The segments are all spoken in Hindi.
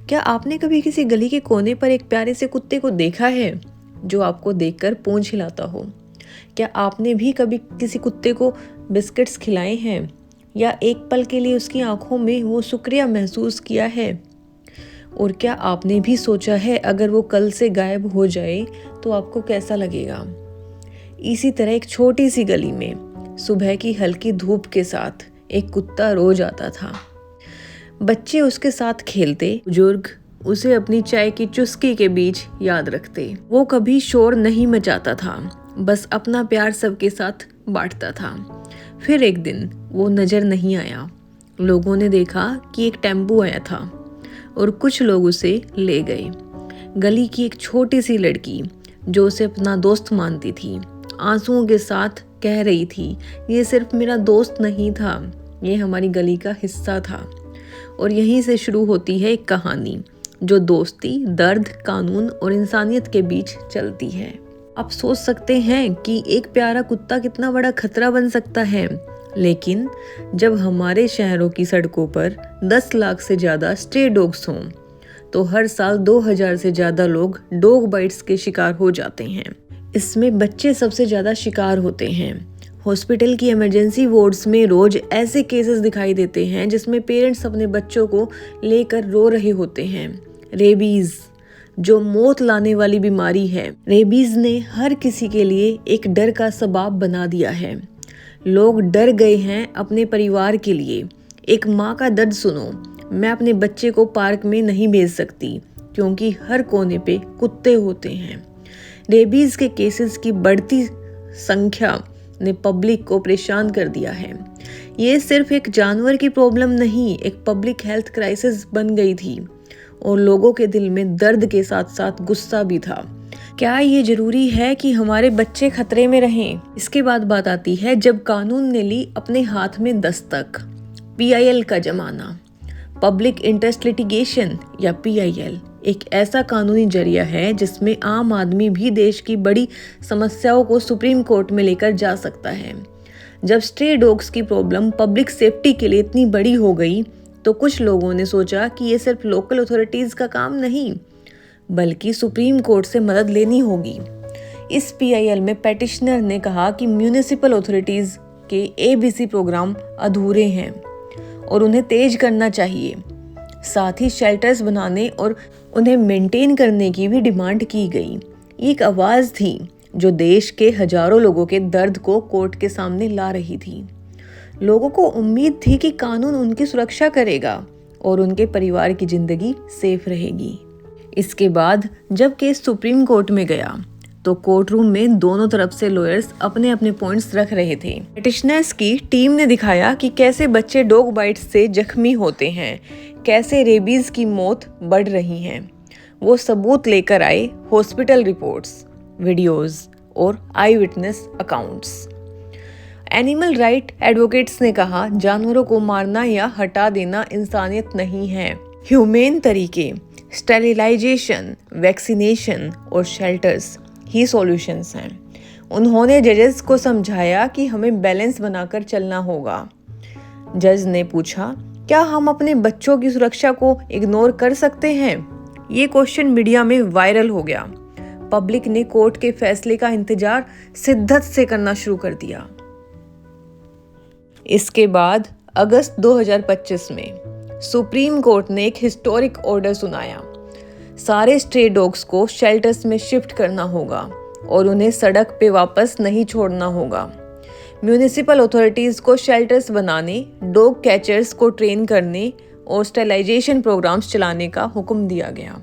क्या आपने कभी किसी गली के कोने पर एक प्यारे से कुत्ते को देखा है जो आपको देखकर पूंछ हिलाता हो? क्या आपने भी कभी किसी कुत्ते को बिस्किट्स खिलाए हैं या एक पल के लिए उसकी आंखों में वो शुक्रिया महसूस किया है? और क्या आपने भी सोचा है अगर वो कल से गायब हो जाए तो आपको कैसा लगेगा? इसी तरह एक छोटी सी गली में सुबह की हल्की धूप के साथ एक कुत्ता रोज आता था। बच्चे उसके साथ खेलते, बुजुर्ग उसे अपनी चाय की चुस्की के बीच याद रखते। वो कभी शोर नहीं मचाता था, बस अपना प्यार सबके साथ बांटता था। फिर एक दिन वो नजर नहीं आया। लोगों ने देखा कि एक टेम्पो आया था और कुछ लोग उसे ले गए। गली की एक छोटी सी लड़की जो उसे अपना दोस्त मानती थी, आंसुओं के साथ कह रही थी, ये सिर्फ मेरा दोस्त नहीं था, ये हमारी गली का हिस्सा था। और यहीं से शुरू होती है एक कहानी जो दोस्ती, दर्द, कानून और इंसानियत के बीच चलती है। आप सोच सकते हैं कि एक प्यारा कुत्ता कितना बड़ा खतरा बन सकता है, लेकिन जब हमारे शहरों की सड़कों पर 10 लाख से ज़्यादा स्ट्रे डॉग्स हों, तो हर साल 2000 से ज़्यादा लोग डॉग बाइट्स के शिकार हो जाते हैं। इसमें बच्चे सबसे ज़्यादा शिकार होते हैं। हॉस्पिटल की इमरजेंसी वार्ड्स में रोज ऐसे केसेस दिखाई देते हैं जिसमें पेरेंट्स अपने बच्चों को लेकर रो रहे होते हैं। रेबीज, जो मौत लाने वाली बीमारी है, रेबीज ने हर किसी के लिए एक डर का सबब बना दिया है। लोग डर गए हैं अपने परिवार के लिए। एक माँ का दर्द सुनो, मैं अपने बच्चे को पार्क में नहीं भेज सकती क्योंकि हर कोने पे कुत्ते होते हैं। रेबीज के केसेस की बढ़ती संख्या ने पब्लिक को परेशान कर दिया है। ये सिर्फ एक जानवर की प्रॉब्लम नहीं, एक पब्लिक हेल्थ क्राइसिस बन गई थी और लोगों के दिल में दर्द के साथ साथ गुस्सा भी था। क्या ये जरूरी है कि हमारे बच्चे खतरे में रहें? इसके बाद बात आती है जब कानून ने ली अपने हाथ में दस्तक। PIL का जमाना, पब्लिक इंटरेस्ट लिटिगेशन या PIL एक ऐसा कानूनी जरिया है जिसमें आम आदमी भी देश की बड़ी समस्याओं को सुप्रीम कोर्ट में लेकर जा सकता है। जब स्ट्रे डॉग्स की प्रॉब्लम पब्लिक सेफ्टी के लिए इतनी बड़ी हो गई तो कुछ लोगों ने सोचा कि ये सिर्फ लोकल अथॉरिटीज का काम नहीं, बल्कि सुप्रीम कोर्ट से मदद लेनी होगी। इस PIL में पेटिशनर ने कहा कि म्यूनिसिपल अथॉरिटीज के ABC प्रोग्राम अधूरे हैं और उन्हें तेज करना चाहिए। साथ ही शेल्टर्स बनाने और उन्हें मेंटेन करने की भी डिमांड की गई। एक आवाज़ थी जो देश के हजारों लोगों के दर्द को कोर्ट के सामने ला रही थी। लोगों को उम्मीद थी कि कानून उनकी सुरक्षा करेगा और उनके परिवार की जिंदगी सेफ रहेगी। इसके बाद जब केस सुप्रीम कोर्ट में गया तो कोर्ट रूम में दोनों तरफ से लॉयर्स अपने अपने पॉइंट्स रख रहे थे। पिटिशनर्स की टीम ने दिखाया कि कैसे बच्चे डॉग बाइट से जख्मी होते हैं, कैसे रेबीज की मौत बढ़ रही है। वो सबूत लेकर आए, हॉस्पिटल रिपोर्ट्स, वीडियोस और eye witness accounts. Animal right advocates ने कहा, जानवरों को मारना या हटा देना इंसानियत नहीं है। ह्यूमेन तरीके, स्टेरिलाइजेशन, वैक्सीनेशन और शेल्टर्स ही सॉल्यूशंस हैं। उन्होंने जजेस को समझाया कि हमें बैलेंस बनाकर चलना होगा। जज ने पूछा, क्या हम अपने बच्चों की सुरक्षा को इग्नोर कर सकते हैं? ये क्वेश्चन मीडिया में वायरल हो गया। पब्लिक ने कोर्ट के फैसले का इंतजार शिद्दत से करना शुरू कर दिया। इसके बाद अगस्त 2025 में सुप्रीम कोर्ट ने एक हिस्टोरिक ऑर्डर सुनाया। सारे स्ट्रे डॉग्स को शेल्टर्स में शिफ्ट करना होगा और उन्हें सड़क पे वापस नहीं छोड़ना होगा। म्यूनिसिपल अथॉरिटीज़ को शेल्टर्स बनाने, डॉग कैचर्स को ट्रेन करने और स्टेरिलाइजेशन प्रोग्राम्स चलाने का हुक्म दिया गया।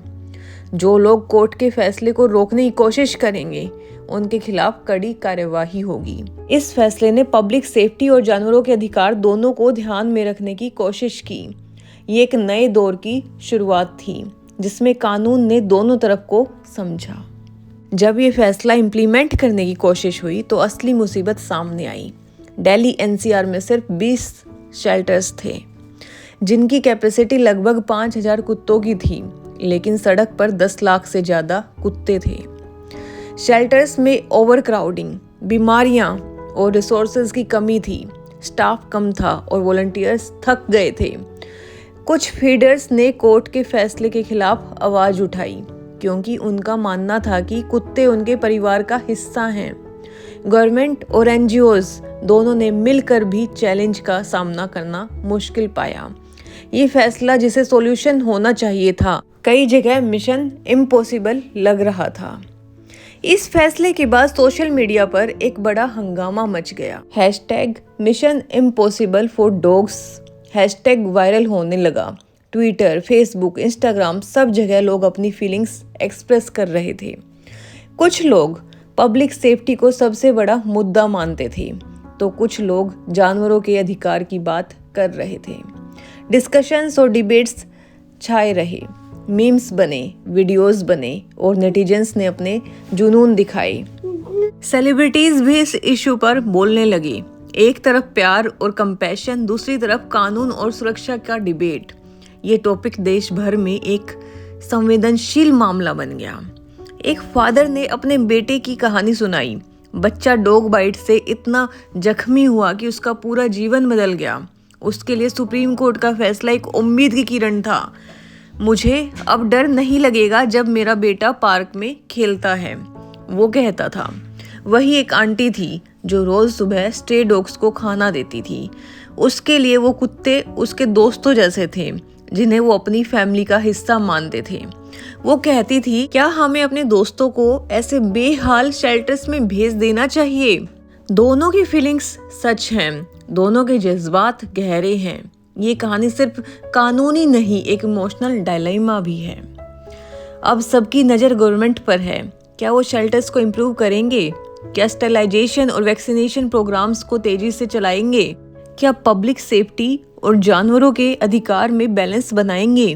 जो लोग कोर्ट के फैसले को रोकने की कोशिश करेंगे उनके खिलाफ कड़ी कार्यवाही होगी। इस फैसले ने पब्लिक सेफ्टी और जानवरों के अधिकार दोनों को ध्यान में रखने की कोशिश की। ये एक नए दौर की शुरुआत थी जिसमें कानून ने दोनों तरफ को समझा। जब ये फैसला इम्प्लीमेंट करने की कोशिश हुई तो असली मुसीबत सामने आई। दिल्ली NCR में सिर्फ 20 शेल्टर्स थे जिनकी कैपेसिटी लगभग 5000 कुत्तों की थी, लेकिन सड़क पर 10 लाख से ज़्यादा कुत्ते थे। शेल्टर्स में ओवरक्राउडिंग, बीमारियां और रिसोर्सेज की कमी थी, स्टाफ कम था और वॉलंटियर्स थक गए थे। कुछ फीडर्स ने कोर्ट के फैसले के खिलाफ आवाज उठाई क्योंकि उनका मानना था कि कुत्ते उनके परिवार का हिस्सा हैं। गवर्नमेंट और एनजीओज दोनों ने मिलकर भी चैलेंज का सामना करना मुश्किल पाया। ये फैसला जिसे सॉल्यूशन होना चाहिए था, कई जगह मिशन इम्पॉसिबल लग रहा था। इस फैसले के बाद सोशल मीडिया पर एक बड़ा हंगामा मच गया। Hashtag mission impossible for dogs hashtag viral होने लगा। ट्विटर, फेसबुक, इंस्टाग्राम सब जगह लोग अपनी फीलिंग्स एक्सप्रेस कर रहे थे। कुछ लोग पब्लिक सेफ्टी को सबसे बड़ा मुद्दा मानते थे, तो कुछ लोग जानवरों के अधिकार की बात कर रहे थे। डिस्कशंस और डिबेट्स छाए रहे, मीम्स बने, वीडियोस बने और नेटिजन्स ने अपने जुनून दिखाए। सेलिब्रिटीज भी इस इशू पर बोलने लगी। एक तरफ प्यार और कंपैशन, दूसरी तरफ कानून और सुरक्षा का डिबेट। ये टॉपिक देश भर में एक संवेदनशील मामला बन गया। एक फादर ने अपने बेटे की कहानी सुनाई। बच्चा डॉग बाइट से इतना जख्मी हुआ कि उसका पूरा जीवन बदल गया। उसके लिए सुप्रीम कोर्ट का फैसला एक उम्मीद की किरण था। मुझे अब डर नहीं लगेगा जब मेरा बेटा पार्क में खेलता है, वो कहता था। वही एक आंटी थी जो रोज सुबह स्ट्रे डॉग्स को खाना देती थी। उसके लिए वो कुत्ते उसके दोस्तों जैसे थे, जिन्हें वो अपनी फैमिली का हिस्सा मानते थे। वो कहती थी, क्या हमें अपने दोस्तों को ऐसे बेहाल शेल्टर्स में भेज देना चाहिए? दोनों की फीलिंग्स सच हैं, दोनों के जज्बात गहरे हैं। ये कहानी सिर्फ कानूनी नहीं, एक इमोशनल डायलेमा भी है। अब सबकी नज़र गवर्नमेंट पर है। क्या वो शेल्टर्स को इम्प्रूव करेंगे? क्या स्टेरिलाइजेशन और वैक्सीनेशन प्रोग्राम्स को तेजी से चलाएंगे? क्या पब्लिक सेफ्टी और जानवरों के अधिकार में बैलेंस बनाएंगे?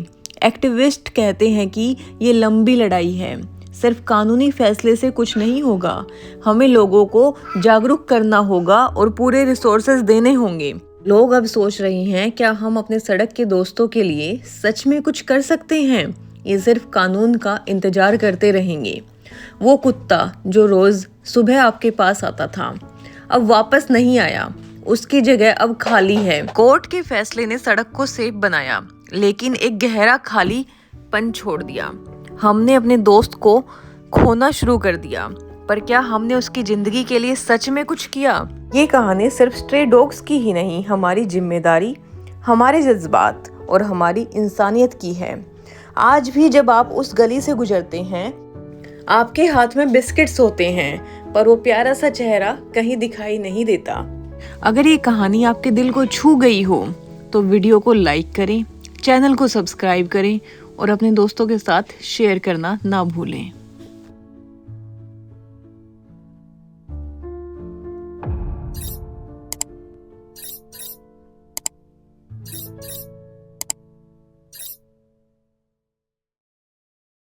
एक्टिविस्ट कहते हैं कि ये लंबी लड़ाई है, सिर्फ कानूनी फैसले से कुछ नहीं होगा। हमें लोगों को जागरूक करना होगा और पूरे रिसोर्सेज देने होंगे। लोग अब सोच रहे हैं, क्या हम अपने सड़क के दोस्तों के लिए सच में कुछ कर सकते हैं? ये सिर्फ कानून का इंतजार करते रहेंगे। वो कुत्ता जो रोज सुबह आपके पास आता था, अब वापस नहीं आया। उसकी जगह अब खाली है। कोर्ट के फैसले ने सड़क को सेफ बनाया, लेकिन एक गहरा खालीपन छोड़ दिया। हमने अपने दोस्त को खोना शुरू कर दिया, पर क्या हमने उसकी जिंदगी के लिए सच में कुछ किया? ये कहानी सिर्फ स्ट्रे डॉग्स की ही नहीं, हमारी जिम्मेदारी, हमारे जज्बात और हमारी इंसानियत की है। आज भी जब आप उस गली से गुजरते हैं, आपके हाथ में बिस्किट्स होते हैं, पर वो प्यारा सा चेहरा कहीं दिखाई नहीं देता। अगर ये कहानी आपके दिल को छू गई हो तो वीडियो को लाइक करें, चैनल को सब्सक्राइब करें और अपने दोस्तों के साथ शेयर करना ना भूलें।